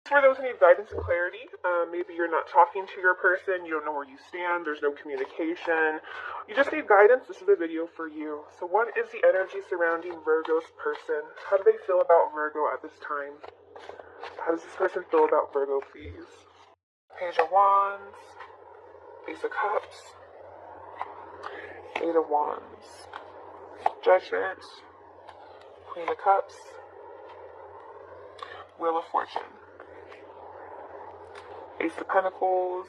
For those who need guidance and clarity, maybe you're not talking to your person, you don't know where you stand, there's no communication, you just need guidance, this is a video for you. So what is the energy surrounding Virgo's person? How do they feel about Virgo at this time? How does this person feel about Virgo, please? Page of Wands, Ace of Cups, Eight of Wands, Judgment, Queen of Cups, Wheel of Fortune, Ace of Pentacles,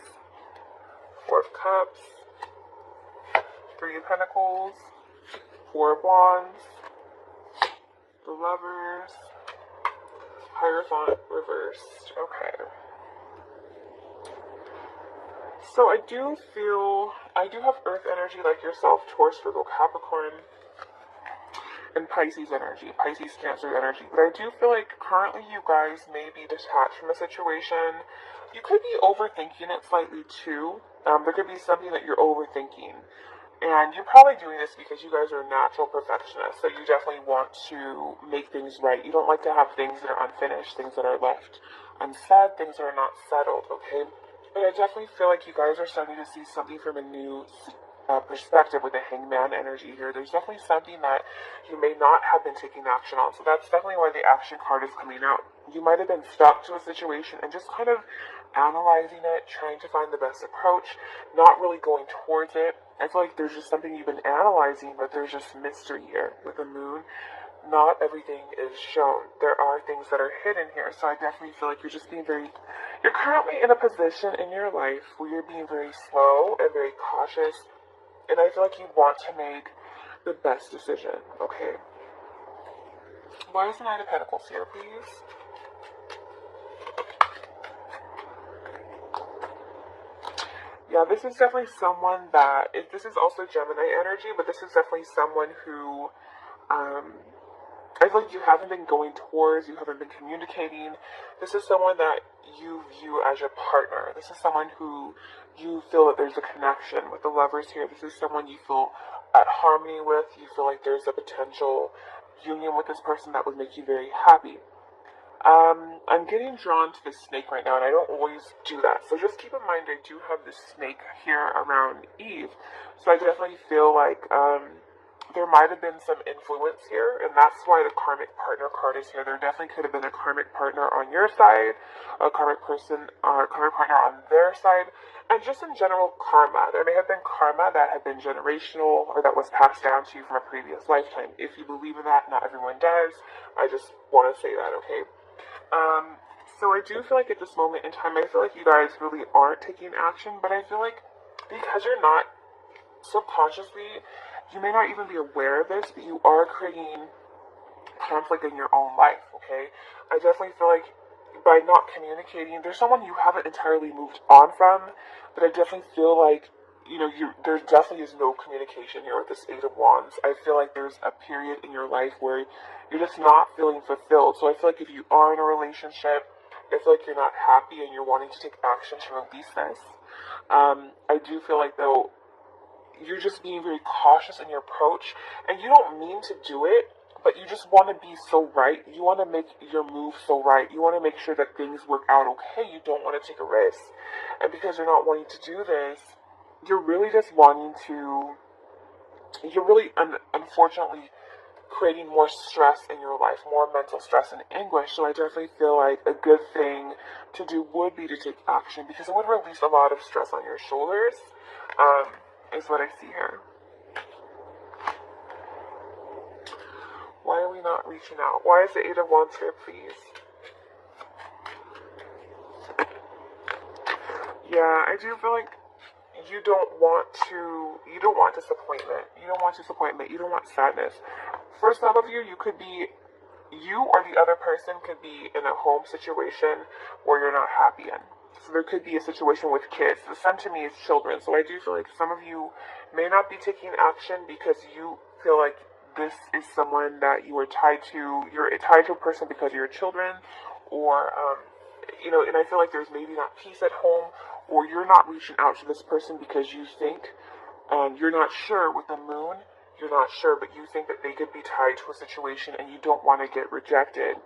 Four of Cups, Three of Pentacles, Four of Wands, the Lovers, Hierophant reversed. Okay. So I do have Earth energy like yourself, Taurus, Virgo, Capricorn, and Pisces energy, Pisces, Cancer energy. But I do feel like currently you guys may be detached from a situation. You could be overthinking it slightly too. There could be something that you're overthinking. And you're probably doing this because you guys are natural perfectionists. So you definitely want to make things right. You don't like to have things that are unfinished, things that are left unsaid, things that are not settled, okay? But I definitely feel like you guys are starting to see something from a new perspective with the Hangman energy here. There's definitely something that you may not have been taking action on. So that's definitely why the action card is coming out. You might have been stuck to a situation and just kind of analyzing it, trying to find the best approach, not really going towards it. I feel like there's just something you've been analyzing, but there's just mystery here with the moon. Not everything is shown. There are things that are hidden here. So I definitely feel like you're currently in a position in your life where you're being very slow and very cautious. And I feel like you want to make the best decision, okay? Why is the Knight of Pentacles here, please? Yeah, this is definitely someone this is also Gemini energy, but this is definitely someone who, I feel like you haven't been going towards, you haven't been communicating. This is someone that you view as your partner. This is someone who you feel that there's a connection with the Lovers here. This is someone you feel at harmony with. You feel like there's a potential union with this person that would make you very happy. I'm getting drawn to the snake right now, and I don't always do that. So just keep in mind, I do have this snake here around Eve. So I definitely feel like there might have been some influence here, and that's why the karmic partner card is here. There definitely could have been a karmic partner on your side, a karmic person, or a karmic partner on their side, and just in general, karma. There may have been karma that had been generational or that was passed down to you from a previous lifetime. If you believe in that, not everyone does. I just want to say that, okay? So I do feel like at this moment in time, I feel like you guys really aren't taking action, but I feel like because you're not subconsciously, you may not even be aware of this, but you are creating conflict in your own life, okay? I definitely feel like by not communicating, there's someone you haven't entirely moved on from, but I definitely feel like, there definitely is no communication here with this Eight of Wands. I feel like there's a period in your life where you're just not feeling fulfilled. So I feel like if you are in a relationship, I feel like you're not happy and you're wanting to take action to release this. I do feel like, though, you're just being very cautious in your approach, and you don't mean to do it, but you just want to be so right. You want to make your move so right. You want to make sure that things work out okay. You don't want to take a risk. And because you're not wanting to do this, you're really unfortunately creating more stress in your life, more mental stress and anguish. So I definitely feel like a good thing to do would be to take action, because it would release a lot of stress on your shoulders, is what I see here. Why are we not reaching out? Why is the Eight of Wands here, please? Yeah, I do feel like you don't want disappointment. You don't want disappointment. You don't want sadness. For some of you, you or the other person could be in a home situation where you're not happy in. So there could be a situation with kids. The sun to me is children. So I do feel like some of you may not be taking action because you feel like this is someone that you are tied to. You're tied to a person because of your children, or and I feel like there's maybe not peace at home, or you're not reaching out to this person because you think, you're not sure with the moon, you're not sure, but you think that they could be tied to a situation and you don't want to get rejected.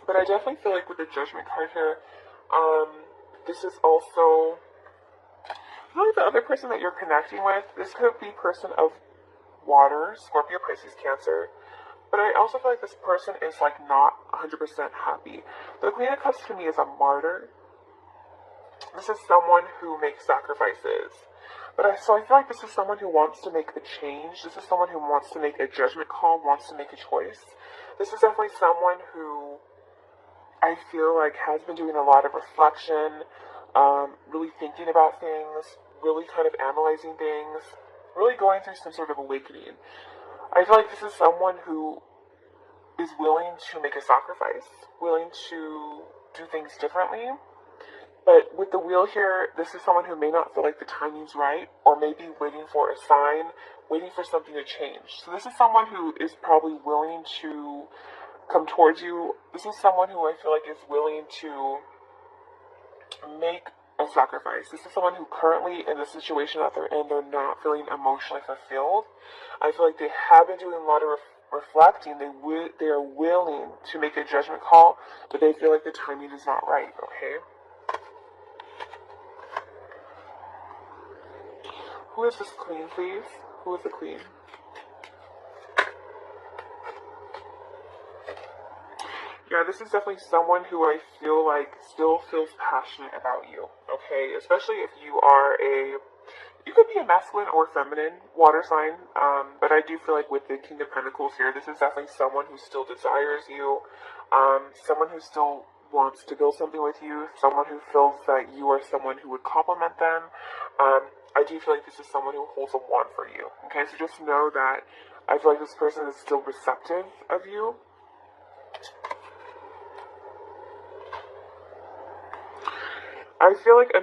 But I definitely feel like with the Judgment card here, this is also, I feel like the other person that you're connecting with, this could be person of water, Scorpio, Pisces, Cancer. But I also feel like this person is like not 100% happy. The Queen of Cups to me is a martyr. This is someone who makes sacrifices. So I feel like this is someone who wants to make the change. This is someone who wants to make a judgment call, wants to make a choice. This is definitely someone who I feel like has been doing a lot of reflection, really thinking about things, really kind of analyzing things, really going through some sort of awakening. I feel like this is someone who is willing to make a sacrifice, willing to do things differently. But with the wheel here, this is someone who may not feel like the timing's right, or maybe waiting for a sign, waiting for something to change. So this is someone who is probably willing to come towards you. This is someone who I feel like is willing to make a sacrifice. This is someone who currently, in the situation that they're in, they're not feeling emotionally fulfilled. I feel like they have been doing a lot of reflecting. They are willing to make a judgment call, but they feel like the timing is not right, okay? Who is this queen, please? Who is the queen? Yeah, this is definitely someone who I feel like still feels passionate about you, okay? Especially if you could be a masculine or feminine water sign, but I do feel like with the King of Pentacles here, this is definitely someone who still desires you, someone who still wants to build something with you, someone who feels that you are someone who would compliment them. I do feel like this is someone who holds a wand for you, okay? So just know that I feel like this person is still receptive of you. I feel like a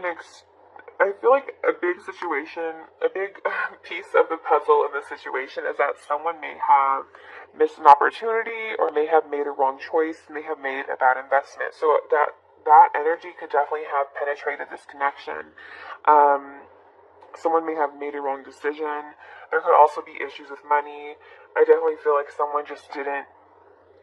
big situation, a big piece of the puzzle in this situation is that someone may have missed an opportunity, or may have made a wrong choice, may have made a bad investment. So that energy could definitely have penetrated this connection. Someone may have made a wrong decision. There could also be issues with money. I definitely feel like someone just didn't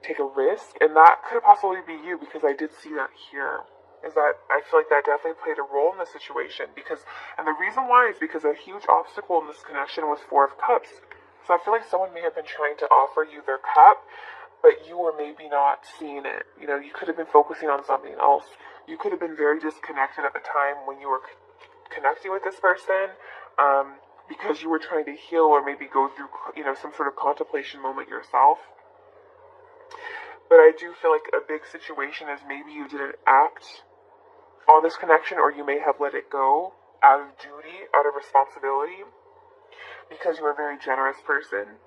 take a risk, and that could possibly be you, because I did see that here. Is that I feel like that definitely played a role in the situation, and the reason why is because a huge obstacle in this connection was Four of Cups. So I feel like someone may have been trying to offer you their cup, but you were maybe not seeing it. You know, you could have been focusing on something else. You could have been very disconnected at the time when you were connecting with this person, because you were trying to heal, or maybe go through, some sort of contemplation moment yourself. But I do feel like a big situation is maybe you didn't act on this connection, or you may have let it go out of duty, out of responsibility, because you were a very generous person,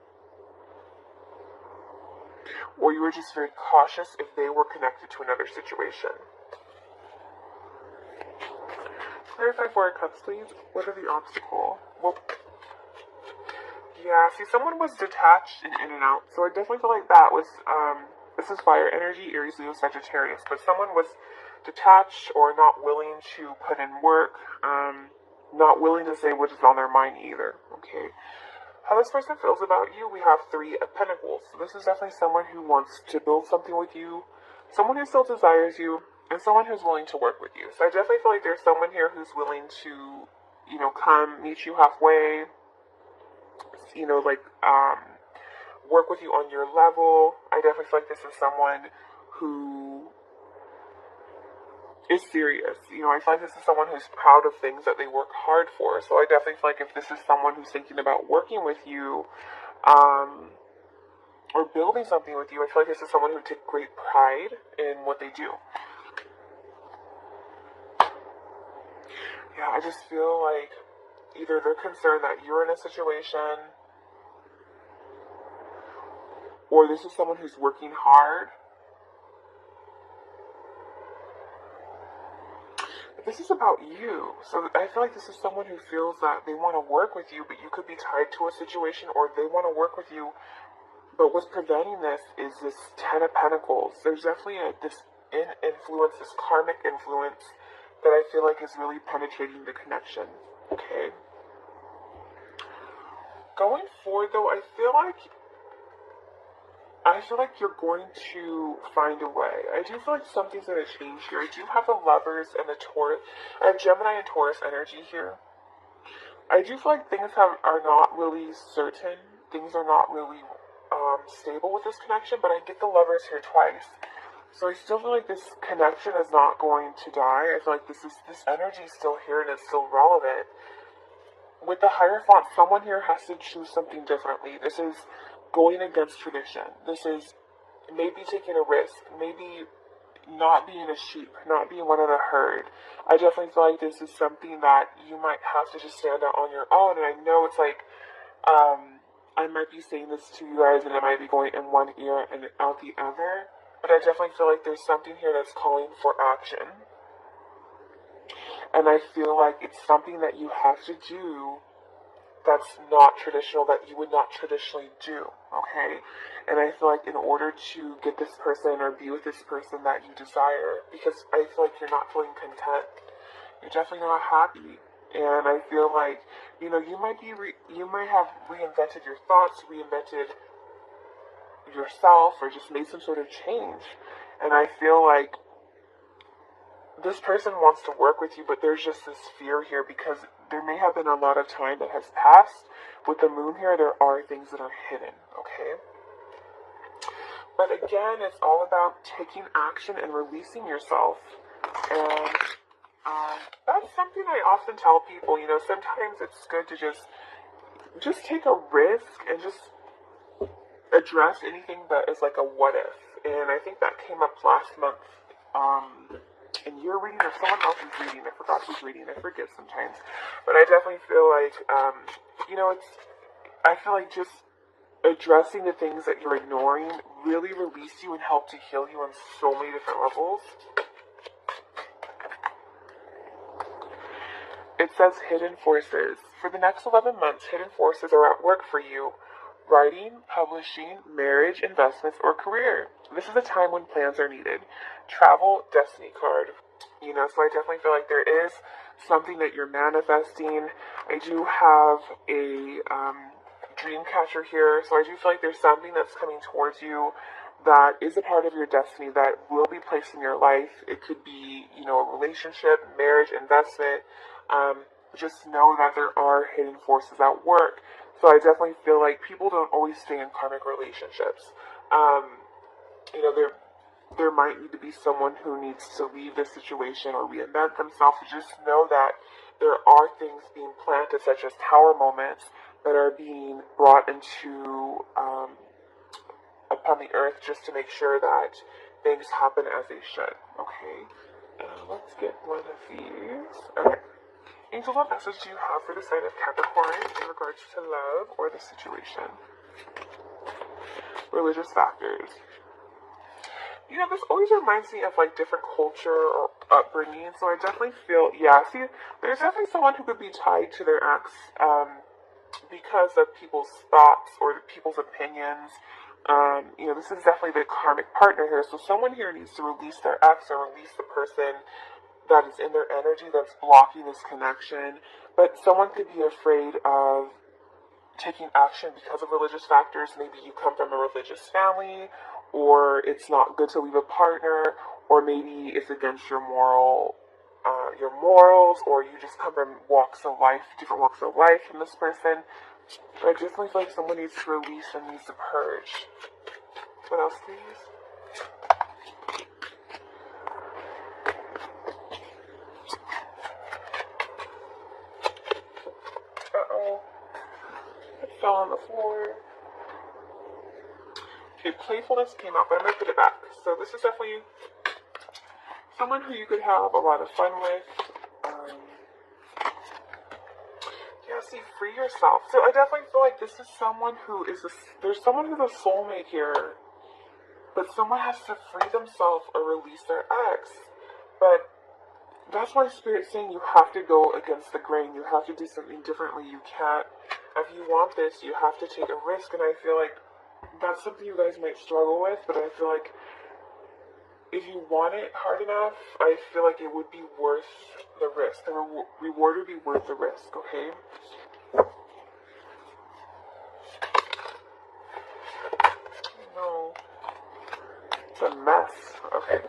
or you were just very cautious if they were connected to another situation. Clarify Four of Cups, please. What are the obstacles? Well, yeah, see, someone was detached and in and out, so I definitely feel like that was, this is fire energy, Aries, Leo, Sagittarius, but someone was detached or not willing to put in work, not willing to say what is on their mind either, okay? How this person feels about you, we have Three of Pentacles. So this is definitely someone who wants to build something with you, someone who still desires you, and someone who's willing to work with you. So I definitely feel like there's someone here who's willing to, come meet you halfway, work with you on your level. I definitely feel like this is someone who is serious. I feel like this is someone who's proud of things that they work hard for. So I definitely feel like if this is someone who's thinking about working with you, or building something with you, I feel like this is someone who takes great pride in what they do. Yeah, I just feel like either they're concerned that you're in a situation, or this is someone who's working hard. But this is about you. So I feel like this is someone who feels that they want to work with you, but you could be tied to a situation, or they want to work with you. But what's preventing this is this Ten of Pentacles. There's definitely this influence, this karmic influence, that I feel like is really penetrating the connection. Okay. Going forward, though, I I feel like you're going to find a way. I do feel like something's going to change here. I do have the Lovers and the Taurus. I have Gemini and Taurus energy here. I do feel like things are not really certain. Things are not really stable with this connection, but I get the Lovers here twice. So I still feel like this connection is not going to die. I feel like this energy is still here and it's still relevant. With the Hierophant, someone here has to choose something differently. This is going against tradition. This is maybe taking a risk. Maybe not being a sheep. Not being one of the herd. I definitely feel like this is something that you might have to just stand out on your own. And I know it's like, I might be saying this to you guys and it might be going in one ear and out the other. But I definitely feel like there's something here that's calling for action. And I feel like it's something that you have to do that's not traditional, that you would not traditionally do, okay? And I feel like in order to get this person or be with this person that you desire, because I feel like you're not feeling content, you're definitely not happy. And I feel like, you might have reinvented your thoughts, reinvented yourself, or just made some sort of change. And I feel like this person wants to work with you, but there's just this fear here because there may have been a lot of time that has passed. With the moon here, there are things that are hidden, okay? But again, it's all about taking action and releasing yourself. And that's something I often tell people, sometimes it's good to just take a risk and just address anything that is like a what if. And I think that came up last month in your reading or someone else's reading. I forgot who's reading. I forget sometimes. But I definitely feel like, I feel like just addressing the things that you're ignoring really release you and help to heal you on so many different levels. It says hidden forces. For the next 11 months, hidden forces are at work for you. Writing, publishing, marriage, investments, or career. This is a time when plans are needed. Travel, destiny card. So I definitely feel like there is something that you're manifesting. I do have a dream catcher here. So I do feel like there's something that's coming towards you that is a part of your destiny that will be placed in your life. It could be, a relationship, marriage, investment. Just know that there are hidden forces at work. So I definitely feel like people don't always stay in karmic relationships. There might need to be someone who needs to leave this situation or reinvent themselves. Just know that there are things being planted, such as tower moments, that are being brought into upon the earth just to make sure that things happen as they should. Okay, let's get one of these. Okay. Angels, what message do you have for the sign of Capricorn in regards to love or the situation? Religious factors. This always reminds me of like different culture or upbringing. So I definitely feel, there's definitely someone who could be tied to their ex because of people's thoughts or people's opinions. This is definitely the karmic partner here. So someone here needs to release their ex or release the person that is in their energy that's blocking this connection. But someone could be afraid of taking action because of religious factors. Maybe you come from a religious family, or it's not good to leave a partner, or maybe it's against your morals, or you just come from different walks of life from this person. But I definitely feel like someone needs to release and needs to purge. What else, please? It fell on the floor. Okay, playfulness came out, but I'm going to put it back. So this is definitely someone who you could have a lot of fun with. Free yourself. So I definitely feel like this is someone who there's someone who's a soulmate here, but someone has to free themselves or release their ex. But that's why Spirit's saying you have to go against the grain. You have to do something differently. You can't, if you want this, you have to take a risk. And I feel like that's something you guys might struggle with, but I feel like if you want it hard enough, I feel like it would be worth the risk. The reward would be worth the risk, okay? No. It's a mess. Okay.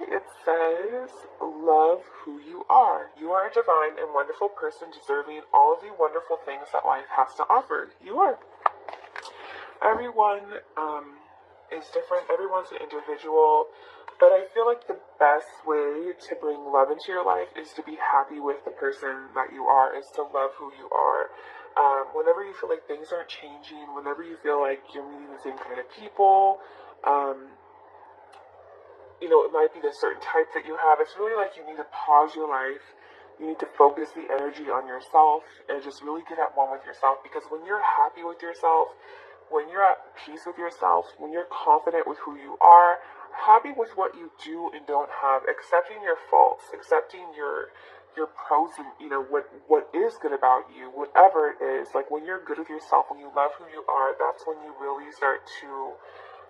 It says, love who you are. You are a divine and wonderful person deserving all of the wonderful things that life has to offer. You are. Everyone is different. Everyone's an individual. But I feel like the best way to bring love into your life is to be happy with the person that you are, is to love who you are. Whenever you feel like things aren't changing, whenever you feel like you're meeting the same kind of people, you know, it might be the certain type that you have. It's really like you need to pause your life. You need to focus the energy on yourself and just really get at one with yourself. Because when you're happy with yourself, when you're at peace with yourself, when you're confident with who you are, happy with what you do and don't have, accepting your faults, accepting your pros and, you know, what is good about you, whatever it is, like when you're good with yourself, when you love who you are, that's when you really start to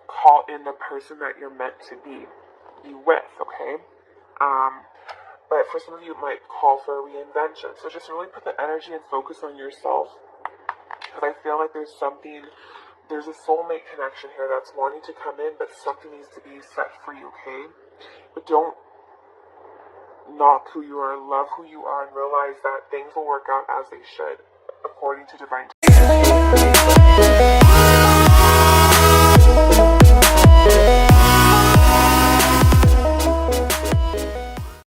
call in the person that you're meant to be with, okay? But for some of you, it might call for a reinvention. So just really put the energy and focus on yourself. Because I feel like there's a soulmate connection here that's wanting to come in, but something needs to be set free, okay? But don't knock who you are, love who you are, and realize that things will work out as they should, according to divine.